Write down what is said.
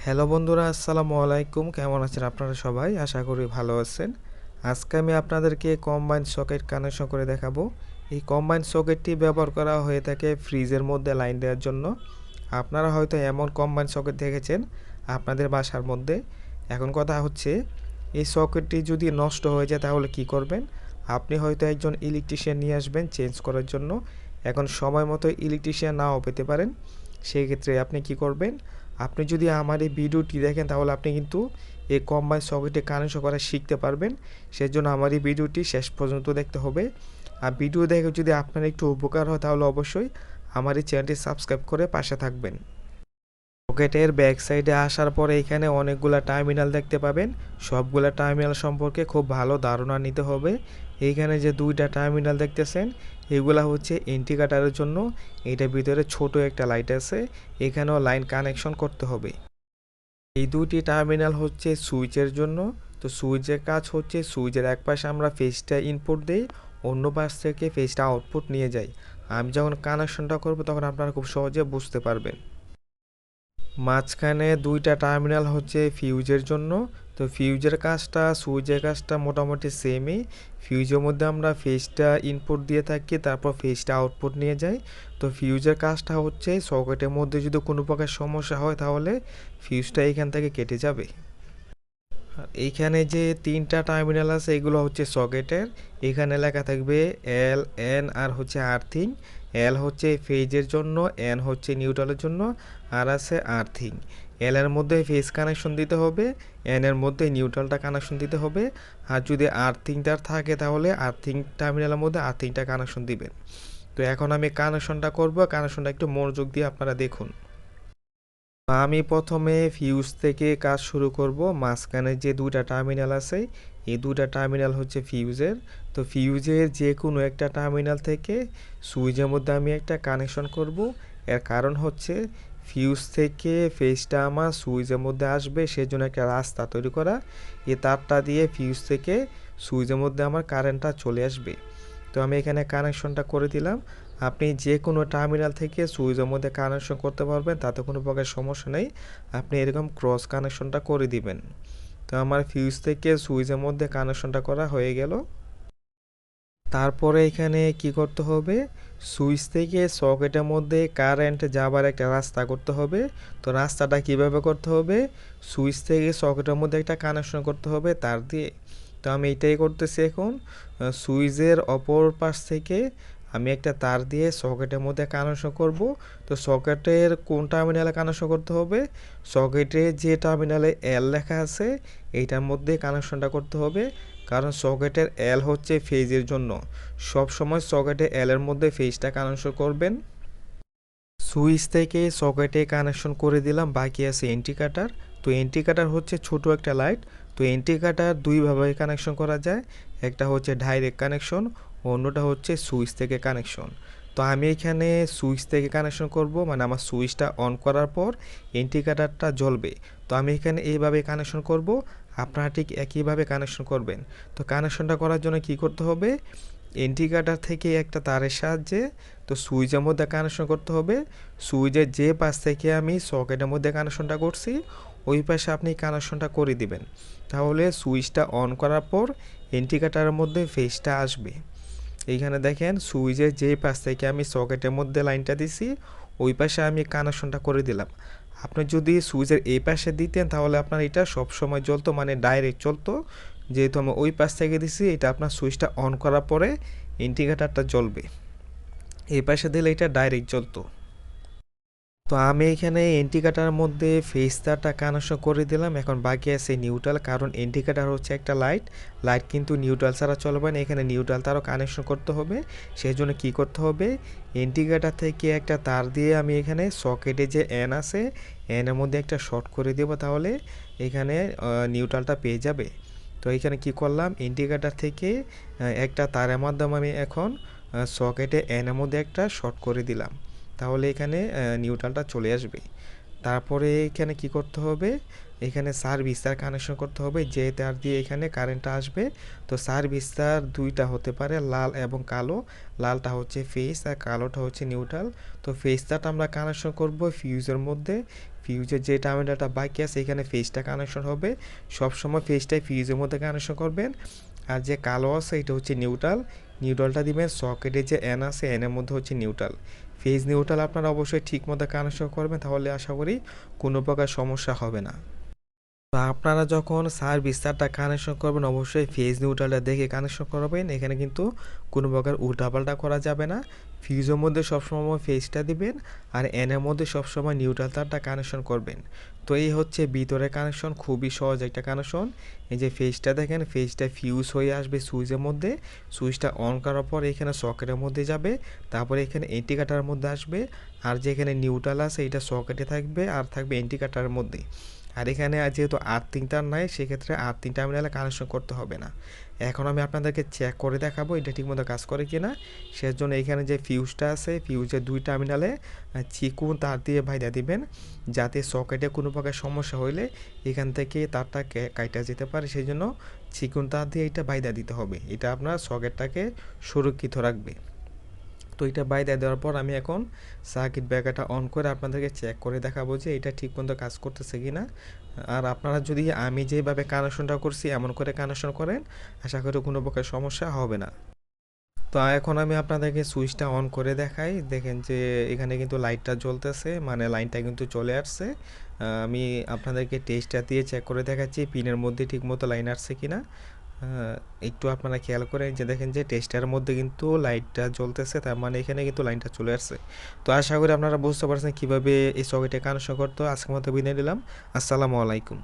Hello বন্ধুরা, আসসালামু আলাইকুম। কেমন আছেন আপনারা সবাই? আশা করি ভালো আছেন। আজকে আমি আপনাদেরকে কম্বাইন্ড সকেট কানেকশন করে দেখাবো। এই কম্বাইন্ড সকেটটি ব্যবহার করা হয়ে থাকে ফ্রিজের মধ্যে লাইন দেওয়ার জন্য। আপনারা হয়তো এমন কম্বাইন্ড সকেট দেখেছেন আপনাদের বাসার মধ্যে। এখন কথা হচ্ছে, এই সকেটটি যদি নষ্ট হয়ে যায় তাহলে কি করবেন? আপনি হয়তো একজন ইলেকট্রিশিয়ান নিয়ে আসবেন চেঞ্জ করার জন্য। এখন সময় মতো ইলেকট্রিশিয়ান নাও পেতে পারেন। সেই ক্ষেত্রে আপনি কি করবেন? আপনি যদি আমার এই ভিডিওটি দেখেন তাহলে আপনি কিন্তু এই কম্বাইন্ড সকেটে কানেকশন করা শিখতে পারবেন। সেজন্য আমার এই ভিডিওটি শেষ পর্যন্ত দেখতে হবে। আর ভিডিও দেখে যদি আপনার একটু উপকার হয় তাহলে অবশ্যই আমার এই চ্যানেলটি সাবস্ক্রাইব করে পাশে থাকবেন। সকেটের ব্যাক সাইডে আসার পরে এখানে অনেকগুলা টার্মিনাল দেখতে পাবেন। সবগুলা টার্মিনাল সম্পর্কে খুব ভালো ধারণা নিতে হবে। এইখানে যে দুইটা টার্মিনাল দেখতেছেন এগুলা হচ্ছে ইন্ডিকেটরের জন্য। এটার ভিতরে ছোট একটা লাইট আছে, এখানেও লাইন কানেকশন করতে হবে। এই দুটি টার্মিনাল হচ্ছে সুইচের জন্য। তো সুইচের কাজ হচ্ছে সুইচের এক পাশে আমরা ফেজটা ইনপুট দিই, অন্য পাশ থেকে ফেজটা আউটপুট নিয়ে যাই। আমি যখন কানেকশনটা করব তখন আপনারা খুব সহজে বুঝতে পারবেন। মাঝখানে দুইটা টার্মিনাল হচ্ছে ফিউজের জন্য। তো ফিউজের কাজটা সুইচের কাজটা মোটামুটি সেমই। ফিউজের মধ্যে আমরা ফেজটা ইনপুট দিয়ে থাকি, তারপর ফেজটা আউটপুট নিয়ে যাই। তো ফিউজের কাজটা হচ্ছে সকেটের মধ্যে যদি কোনো প্রকার সমস্যা হয় তাহলে ফিউজটা এখান থেকে কেটে যাবে। আর এইখানে যে তিনটা টার্মিনাল আছে এগুলো হচ্ছে সকেটের। এখানে লেখা থাকবে এল, এন আর হচ্ছে আর্থিং। এল হচ্ছে ফেজের জন্য, এন হচ্ছে নিউট্রালের জন্য, আর আছে আর্থিং। এল এর মধ্যে ফেজ কানেকশন দিতে হবে, এন এর মধ্যে নিউট্রালটা কানেকশন দিতে হবে। আর যদি আর্থিংটা থাকে তাহলে আর্থিং টার্মিনালের মধ্যে আর্থিংটা কানেকশন দিবেন। তো এখন আমি কানেকশনটা করব, কানেকশনটা একটু মনোযোগ দিয়ে আপনারা দেখুন। আমি প্রথমে ফিউজ থেকে কাজ শুরু করব। মাঝখানে যে দুইটা টার্মিনাল আছে এই দুইটা টার্মিনাল হচ্ছে ফিউজের। তো ফিউজের যে কোনো একটা টার্মিনাল থেকে সুইচের মধ্যে আমি একটা কানেকশন করব। এর কারণ হচ্ছে ফিউজ থেকে ফেজটা আমার সুইচের মধ্যে আসবে, সেজন্য একটা রাস্তা তৈরি করা। এই তারটা দিয়ে ফিউজ থেকে সুইচের মধ্যে আমার কারেন্টটা চলে আসবে। তো আমি এখানে কানেকশনটা করে দিলাম। আপনি যে কোনো টার্মিনাল থেকে সুইচের মধ্যে কানেকশন করতে পারবেন, তাতে কোনো প্রকার সমস্যা নেই। আপনি এরকম ক্রস কানেকশনটা করে দিবেন। তো আমার ফিউজ থেকে সুইচের মধ্যে কানেকশনটা করা হয়ে গেল। তারপরে এখানে কি করতে হবে? সুইচ থেকে সকেটের মধ্যে কারেন্ট যাবার একটা রাস্তা করতে হবে। তো রাস্তাটা কিভাবে করতে হবে? সুইচ থেকে সকেটের মধ্যে একটা কানেকশন করতে হবে তার দিয়ে। তো আমি এটাই করতেছি এখন। সুইচের অপর পাশ থেকে আমি একটা তার দিয়ে সকেটের মধ্যে কানেকশন করব। তো সকেটের কোন টার্মিনালে কানেকশন করতে হবে? সকেটে যে টার্মিনালে এল লেখা আছে এইটার মধ্যে কানেকশনটা করতে হবে। কারণ সকেটের এল হচ্ছে ফেজের জন্য। সব সময় সকেটে এল এর মধ্যে ফেজটা কানেকশন করবেন। সুইচ থেকে সকেটে কানেকশন করে দিলাম, বাকি আছে ইন্ডিকেটর। তো ইন্ডিকেটর হচ্ছে ছোট একটা লাইট। তো ইন্ডিকেটর দুইভাবে কানেকশন করা যায়, একটা হচ্ছে ডাইরেক্ট কানেকশন, অন্যটা হচ্ছে সুইচ থেকে কানেকশন। তো আমি এখানে সুইচ থেকে কানেকশন করব, মানে আমার সুইচটা অন করার পর ইন্ডিকেটরটা জ্বলবে। তো আমি এখানে এইভাবে কানেকশন করব, আপনারা ঠিক একইভাবে কানেকশন করবেন। তো কানেকশনটা করার জন্য কি করতে হবে? ইন্ডিকেটর থেকে একটা তারের সাহায্যে তো সুইচের মধ্যে কানেকশন করতে হবে। সুইচের যে পাশ থেকে আমি সকেটের মধ্যে কানেকশনটা করছি ওই পাশে আপনি কানেকশনটা করে দিবেন। তাহলে সুইচটা অন করার পর ইন্ডিকেটরের মধ্যে ফেজটা আসবে। এইখানে দেখেন সুইচের যে পাশ থেকে আমি সকেটের মধ্যে লাইনটা দিছি ওই পাশে আমি কানেকশনটা করে দিলাম। আপনি যদি সুইচের এই পাশে দিতেন তাহলে আপনার এটা সবসময় জ্বলতো, মানে ডাইরেক্ট চলতো। যেহেতু আমি ওই পাশ থেকে দিছি, এটা আপনার সুইচটা অন করার পরে ইন্ডিকেটরটা জ্বলবে। এই পাশে দিলে এটা ডাইরেক্ট জ্বলতো। তো আমি এখানে ইন্ডিকেটরের মধ্যে ফেজ তারটা কানেকশন করে দিলাম। এখন বাকি আছে নিউট্রাল, কারণ ইন্ডিকেটর হচ্ছে একটা লাইট। লাইট কিন্তু নিউট্রাল ছাড়া চলবে না, এখানে নিউট্রাল তারও কানেকশন করতে হবে। সেই জন্য কী করতে হবে? ইন্ডিকেটর থেকে একটা তার দিয়ে আমি এখানে সকেটে যে এন আছে এনের মধ্যে একটা শর্ট করে দেবো, তাহলে এখানে নিউট্রালটা পেয়ে যাবে। তো এখানে কি করলাম? ইন্ডিকেটর থেকে একটা তারের মাধ্যমে আমি এখন সকেটে এনের মধ্যে একটা শর্ট করে দিলাম, তাহলে এখানে নিউট্রালটা চলে আসবে। তারপরে এখানে কি করতে হবে? এখানে সার্ভিস তার কানেকশন করতে হবে, যে তার দিয়ে এখানে কারেন্টটা আসবে। তো সার্ভিস তার দুইটা হতে পারে, লাল এবং কালো। লালটা হচ্ছে ফেজ আর কালোটা হচ্ছে নিউট্রাল। তো ফেজ তারটা আমরা কানেকশন করব ফিউজের মধ্যে। ফিউজের যে টার্মিনালটা বাকি আছে এখানে ফেজটা কানেকশন হবে। সবসময় ফেজটাই ফিউজের মধ্যে কানেকশন করবেন। আর যে কালো আছে এটা হচ্ছে নিউট্রাল। নিউট্রালটা দিবেন সকেটে, যে এন আছে এনের মধ্যে হচ্ছে নিউট্রাল। ফেজ নিউট্রাল আপনারা অবশ্যই ঠিক মতো কানেকশন করবেন, তাহলে আশা করি কোনো প্রকার সমস্যা হবে না। তো আপনারা যখন সার্ভিস তারটা কানেকশন করবেন অবশ্যই ফেজ নিউট্রালটা দেখে কানেকশন করবেন। এখানে কিন্তু কোনো প্রকার উল্টাপাল্টা করা যাবে না। ফিউজের মধ্যে সবসময় ফেজটা দিবেন আর এনের মধ্যে সবসময় নিউট্রাল তারটা কানেকশন করবেন। তো এই হচ্ছে ভিতরে কানেকশন, খুবই সহজ একটা কানেকশন। এই যে ফেজটা দেখেন, ফেজটা ফিউজ হয়ে আসবে সুইচের মধ্যে। সুইচটা অন করার পর এখানে সকেটের মধ্যে যাবে, তারপরে এখানে ইন্ডিকেটরের মধ্যে আসবে। আর যেখানে নিউট্রাল আছে এটা সকেটে থাকবে আর থাকবে ইন্ডিকেটরের মধ্যে। আর এখানে যেহেতু আর্থিং তার নাই, সেক্ষেত্রে আর্থিং টার্মিনালে কানেকশন করতে হবে না। এখন আমি আপনাদেরকে চেক করে দেখাবো এটা ঠিকমতো কাজ করে কি না। সেজন্য এখানে যে ফিউজটা আছে ফিউজের দুই টার্মিনালে চিকুন তার দিয়ে বাইধা দিবেন, যাতে সকেটে কোনো প্রকার সমস্যা হইলে এখান থেকে তারটা কাইটা যেতে পারে। সেই জন্য চিকুন তার দিয়ে এটা বাইধা দিতে হবে, এটা আপনার সকেটটাকে সুরক্ষিত রাখবে। তো এটা বাইরে দেওয়ার পর আমি এখন সার্কিট ব্রেকারটা অন করে আপনাদেরকে চেক করে দেখাবো যে এটা ঠিক মতো কাজ করতেছে কি না। আর আপনারা যদি আমি যেভাবে কানেকশনটা করছি এমন করে কানেকশন করেন, আশা করি কোনো প্রকার সমস্যা হবে না। তো এখন আমি আপনাদেরকে সুইচটা অন করে দেখাই। দেখেন যে এখানে কিন্তু লাইটটা জ্বলতেছে, মানে লাইনটা কিন্তু চলে আসছে। আমি আপনাদেরকে টেস্টটা দিয়ে চেক করে দেখাচ্ছি পিনের মধ্যে ঠিকমতো লাইন আসছে কি না। একটু আপনারা খেয়াল করেন যে দেখেন যে টেস্টারের মধ্যে কিন্তু লাইটটা জ্বলতেছে, তার মানে এখানে কিন্তু লাইনটা চলে আসছে। তো আশা করি আপনারা বুঝতে পারছেন কীভাবে এই সকেটে কানেকশন করতে। আজকের মতো বিদায় নিলাম। আসসালামু আলাইকুম।